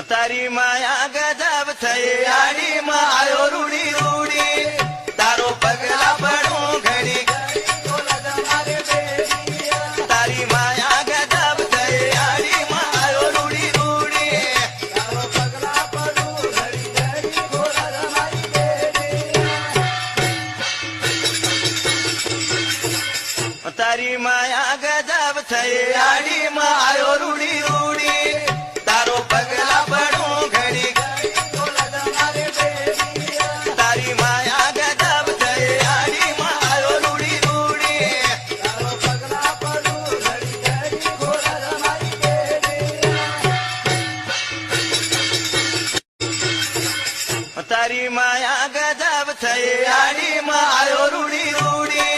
तारी माया गजब थई आड़ी मां आयो रूड़ी रूड़ी तारो पगला पड़ू घड़ी तारी माया गजब थई आड़ी मां आयो रूड़ी रूड़ी तारो पगला पड़ू घड़ी घड़ी घोड़ा रमाई तारी माया गजब थई आड़ी मां आयो रूड़ी रूड़ी तारो पगला पड़ू घड़ी तारी माया गजब थई आड़ी मां आयो रूड़ी रूड़ी तारो पगला पड़ू घड़ी घड़ी घोड़ा रमाई तारी माया गजब थई आड़ी मां आयो रूड़ी रूड़ी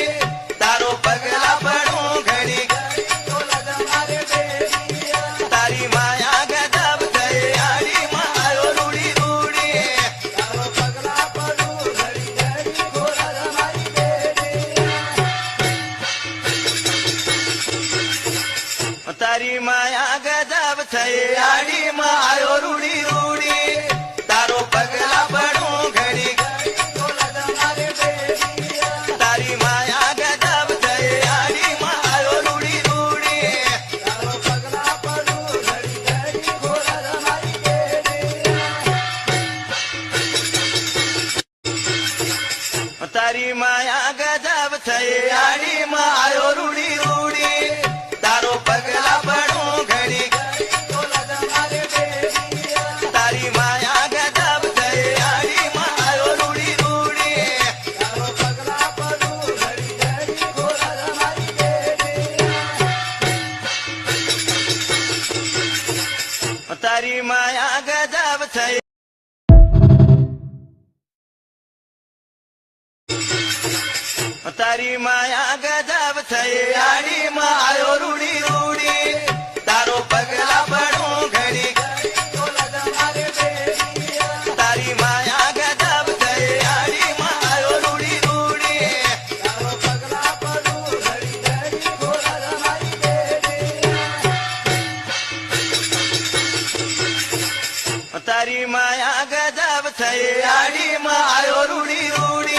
तारो पगला पड़ू घड़ी तारी माया गजब थई आड़ी मां आयो रूड़ी रूड़ी तारो पगला पड़ू घड़ी घड़ी घोड़ा रमाई तारी माया गजब थई आड़ी मां आयो रूड़ी रूड़ी तारो पगला पड़ू घड़ी तारी माया गजब थई आड़ी मां आयो रूड़ी रूड़ी तारो पगला पड़ू घड़ी घड़ी घोड़ा रमाई तारी माया गजब थई आड़ी मां आयो रूड़ी रूड़ी तारो पगला पड़ू घड़ी तारी माया गजब थई आड़ी मां आयो रूड़ी रूड़ी तारो पगला पड़ू घड़ी घड़ी घोड़ा रमाई तारी माया गजब थई तारी माया गजब थई आड़ी मां आयो रूड़ी रूड़ी तारो पगला पड़ू घड़ी तारी माया गजब थई आड़ी मां आयो रूड़ी रूड़ी तारो पगला पड़ू घड़ी घड़ी घोड़ा रमाई तारी माया गजब थई आड़ी मां आयो रूड़ी रूड़ी